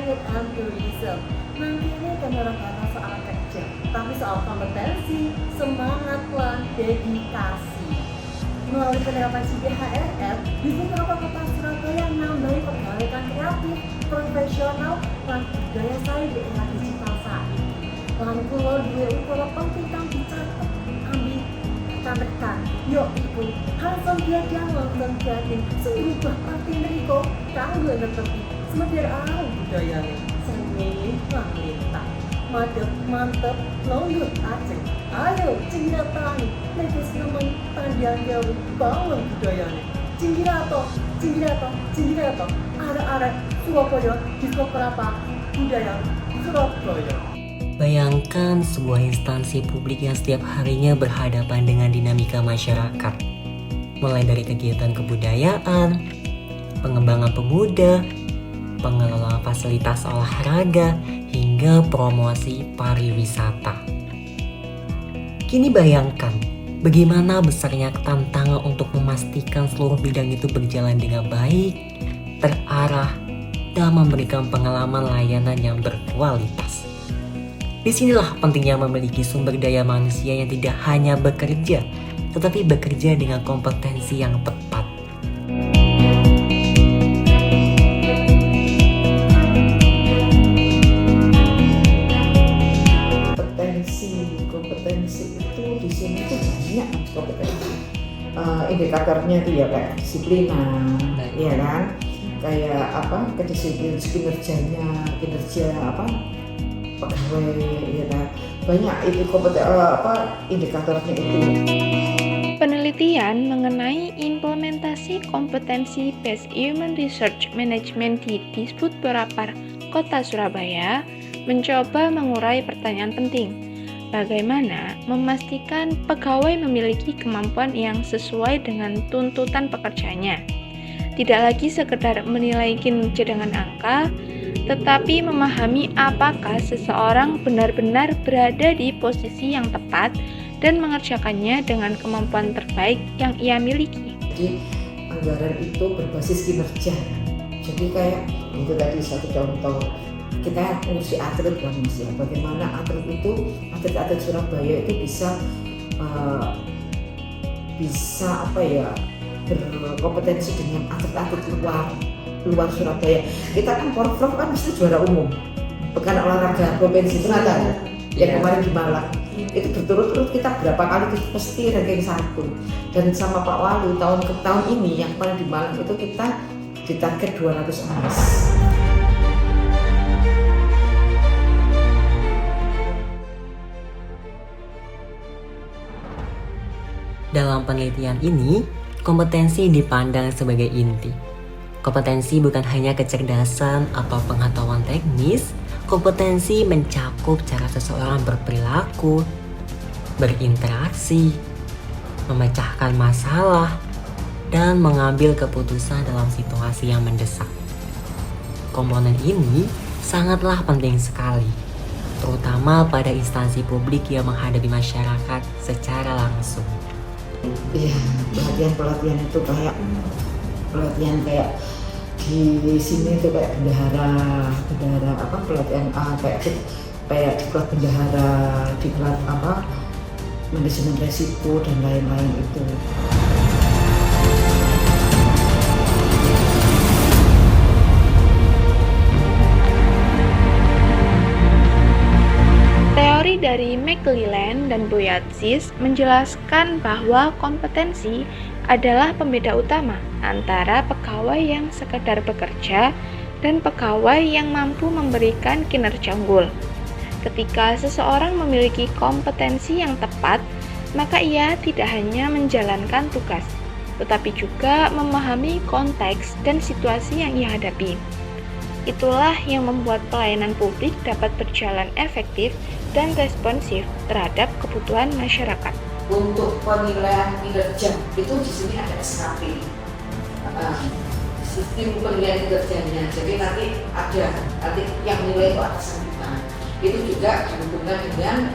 trade and tourism. Nanti ini kan orang-orang soal kerja, tapi soal kompetensi, semangat, dan dedikasi. Melalui penerapan CBHRF, di beberapa kota Surabaya nambahi pegawai kreatif, profesional, dan budaya saing di era digital saat ini. Lan kula duwe ukara penting kang dicatet ambil catetan, yaiku Hanson Biadang London Kreatif seubah arti mereka kanggo netepi semedher arum budayane seni lan lintang. Madep mantep longgok aceh. Ayo cinggiratan, nekis nemen pandian jauh bangun budayane. Cinggirato, arek-arek Surabaya disco berapa budaya Surabaya. Bayangkan sebuah instansi publik yang setiap harinya berhadapan dengan dinamika masyarakat. Mulai dari kegiatan kebudayaan, pengembangan pemuda, pengelola fasilitas olahraga, hingga promosi pariwisata. Kini bayangkan bagaimana besarnya tantangan untuk memastikan seluruh bidang itu berjalan dengan baik, terarah, dan memberikan pengalaman layanan yang berkualitas. Disinilah pentingnya memiliki sumber daya manusia yang tidak hanya bekerja, tetapi bekerja dengan kompetensi yang tepat. Kompetensi itu di sini tuh banyak kompetensi. Indikatornya itu ya kayak kedisiplinan, ya kan? Kayak apa? Kedisiplinan kinerja pegawai, ya kan? Banyak itu indikatornya itu. Penelitian mengenai implementasi kompetensi Based Human Research Management di Disbud Borapar, Kota Surabaya, mencoba mengurai pertanyaan penting. Bagaimana memastikan pegawai memiliki kemampuan yang sesuai dengan tuntutan pekerjaannya? Tidak lagi sekedar menilai kinerja dengan angka, tetapi memahami apakah seseorang benar-benar berada di posisi yang tepat dan mengerjakannya dengan kemampuan terbaik yang ia miliki. Jadi anggaran itu berbasis kinerja. Jadi kayak itu tadi satu contoh, kita ngurusi atlet kan Mas ya. Bagaimana atlet Surabaya itu bisa berkompetensi dengan atlet-atlet luar Surabaya. Kita kan Porprov kan mesti juara umum pekan olahraga provinsi itu kan yang kemarin di Malang itu berturut-turut kita berapa kali kita pasti ranking 1, dan sama Pak Wali tahun ini yang kemarin di Malang itu kita ditarget 200 emas. Dalam penelitian ini, kompetensi dipandang sebagai inti. Kompetensi bukan hanya kecerdasan atau pengetahuan teknis, kompetensi mencakup cara seseorang berperilaku, berinteraksi, memecahkan masalah, dan mengambil keputusan dalam situasi yang mendesak. Komponen ini sangatlah penting sekali, terutama pada instansi publik yang menghadapi masyarakat secara langsung. Iya, pelatihan itu kayak di sini itu kayak bendahara pelatihan kayak diklat bendahara, diklat manajemen resiko dan lain-lain itu. Teori dari McClelland dan Boyatzis menjelaskan bahwa kompetensi adalah pembeda utama antara pegawai yang sekedar bekerja dan pegawai yang mampu memberikan kinerja unggul. Ketika seseorang memiliki kompetensi yang tepat, maka ia tidak hanya menjalankan tugas, tetapi juga memahami konteks dan situasi yang ia hadapi. Itulah yang membuat pelayanan publik dapat berjalan efektif dan responsif terhadap kebutuhan masyarakat. Untuk penilaian kinerja itu di sini ada SKP, sistem penilaian kinerjanya. Jadi nanti yang nilai itu atasan kita. Itu juga dihubungkan dengan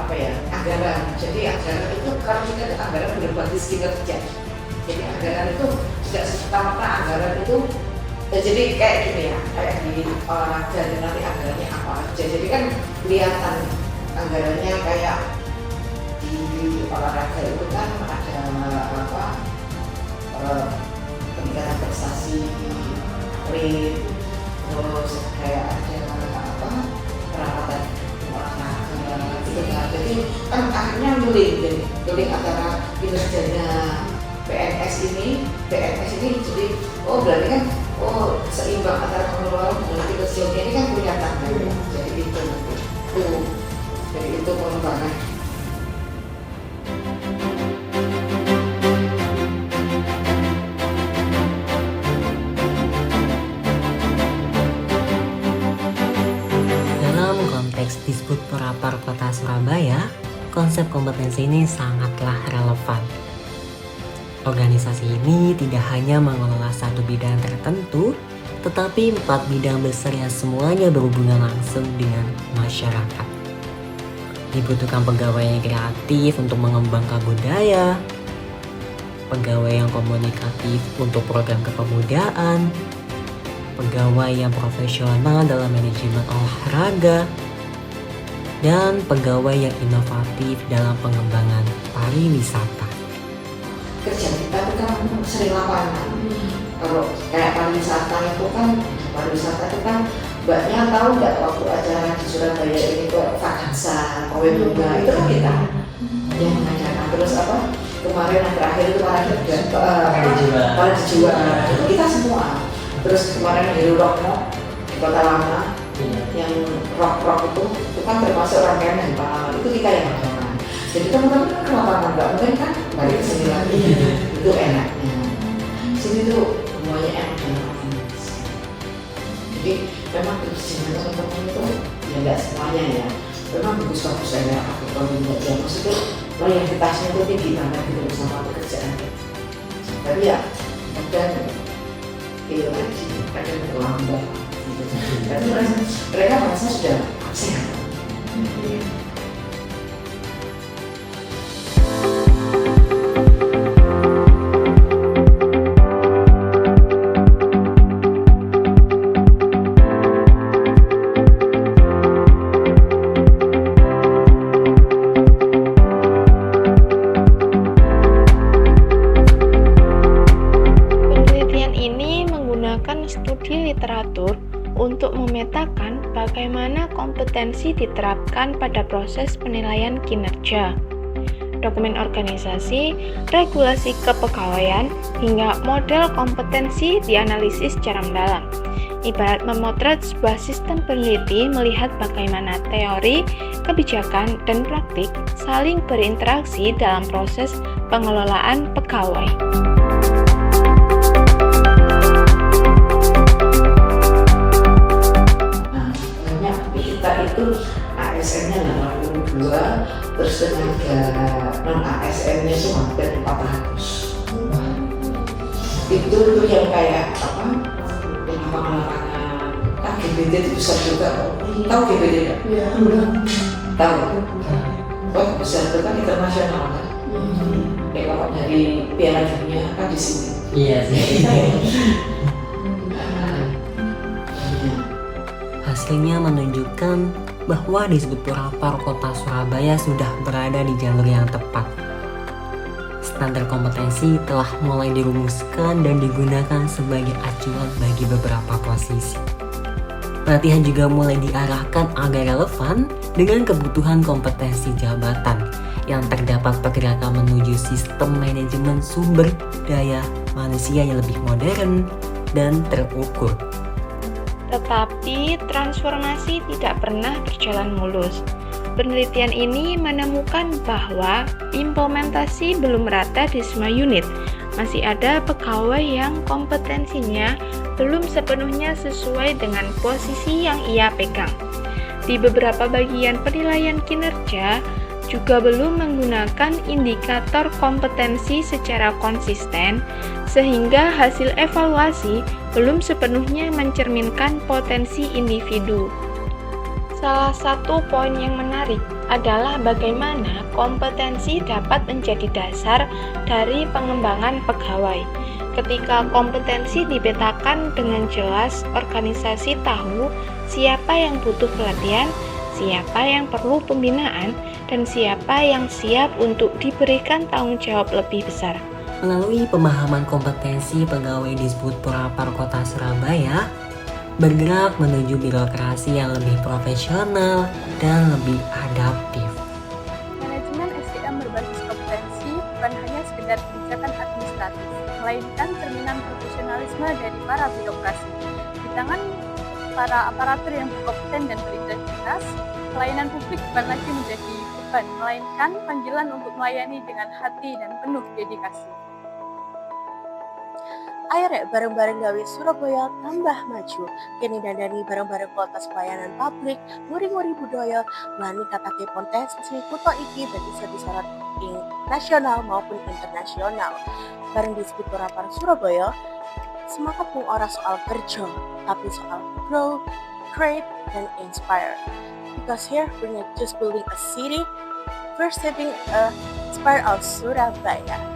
anggaran. Jadi anggaran itu kalau kita ada anggaran berbasis kinerja. Jadi anggaran itu tidak serta-merta anggaran itu Ya, jadi kayak gini ya, kayak di olahraga dan nanti anggarannya apa aja. Jadi kan kelihatan anggarannya kayak di olahraga itu kan ada apa peningkatan prestasi, rate, terus kayak ada apa perawatan olahraga gitu kan. Jadi kan akhirnya link antara kinerjanya PNS ini jadi berarti kan seimbang antara pengelolaan dengan kinerjanya ini kan kelihatan kan. Jadi itu jadi itu pengembangan. Dalam konteks disebut Porapar Kota Surabaya, konsep kompetensi ini sangatlah relevan. Organisasi ini tidak hanya mengelola satu bidang tertentu, tetapi 4 bidang besar yang semuanya berhubungan langsung dengan masyarakat. Dibutuhkan pegawai yang kreatif untuk mengembangkan budaya, pegawai yang komunikatif untuk program kepemudaan, pegawai yang profesional dalam manajemen olahraga, dan pegawai yang inovatif dalam pengembangan pariwisata. Kerja kita itu kan sering lapangan. Kalau kayak pariwisata itu kan mbaknya tahu nggak waktu acara di Surabaya ini kok Vakansa, Kowe Bunga itu kan kita yang mengadakan. Terus apa kemarin yang terakhir itu para dijual itu kita semua. Terus kemarin Heru Rockmo di Kota Lama yang rock itu kan termasuk rangkaian dari pengalaman itu kita yang mengadakan. Jadi teman-teman kan lapangan nggak mungkin kan balik ke sini lagi itu enaknya. Sini tuh semuanya enak banget. Jadi memang kerjanya teman-teman itu ya nggak semuanya ya. Memang bagus-bagus aja aku kalau tidak ya maksudnya loyalitasnya itu tinggi banget gitu sama pekerjaan. Tapi ya dan lagi kadang terlambat. Tapi mereka merasa sudah sehat. Studi literatur untuk memetakan bagaimana kompetensi diterapkan pada proses penilaian kinerja, dokumen organisasi, regulasi kepegawaian, hingga model kompetensi dianalisis secara mendalam. Ibarat memotret sebuah sistem peneliti melihat bagaimana teori, kebijakan, dan praktik saling berinteraksi dalam proses pengelolaan pegawai. Itu ASN-nya 82, terus tenaga non-ASN-nya itu hampir 400. Itu yang kayak apa? Yang lapangan-lapangan. Kan GBD itu besar juga. Tahu GBD nggak? Iya. Tahu. Oh besar itu kan internasional kan. Kalau dari Piala Dunia kan di sini. Iya sih. Hasilnya menunjukkan bahwa disebut Porapar Kota Surabaya sudah berada di jalur yang tepat. Standar kompetensi telah mulai dirumuskan dan digunakan sebagai acuan bagi beberapa posisi. Latihan juga mulai diarahkan agar relevan dengan kebutuhan kompetensi jabatan yang terdapat pergerakan menuju sistem manajemen sumber daya manusia yang lebih modern dan terukur. Tetapi transformasi tidak pernah berjalan mulus. Penelitian ini menemukan bahwa implementasi belum merata di semua unit. Masih ada pegawai yang kompetensinya belum sepenuhnya sesuai dengan posisi yang ia pegang. Di beberapa bagian penilaian kinerja juga belum menggunakan indikator kompetensi secara konsisten, sehingga hasil evaluasi belum sepenuhnya mencerminkan potensi individu. Salah satu poin yang menarik adalah bagaimana kompetensi dapat menjadi dasar dari pengembangan pegawai. Ketika kompetensi dipetakan dengan jelas, organisasi tahu siapa yang butuh pelatihan, siapa yang perlu pembinaan, dan siapa yang siap untuk diberikan tanggung jawab lebih besar. Melalui pemahaman kompetensi pegawai Disbud Purapar Kota Surabaya, bergerak menuju birokrasi yang lebih profesional dan lebih adaptif. Manajemen SDM berbasis kompetensi bukan hanya sekedar kebijakan administratif, melainkan cerminan profesionalisme dari para birokrasi. Di tangan para aparatur yang berkompeten dan berintegritas, pelayanan publik bukan lagi menjadi beban, melainkan panggilan untuk melayani dengan hati dan penuh dedikasi. Ayo rek bareng-bareng gawe Surabaya tambah maju. Kini dandani bareng-bareng kualitas pelayanan publik, nguri-nguri budaya, wani katake kontestasi kutha iki dan bisa disorot ing nasional maupun internasional. Bareng Disbud Purapar Surabaya, semangat mung ora soal kerja, tapi soal grow, create, dan inspire. Because here we're not just building a city, we're shaping a spiral Surabaya.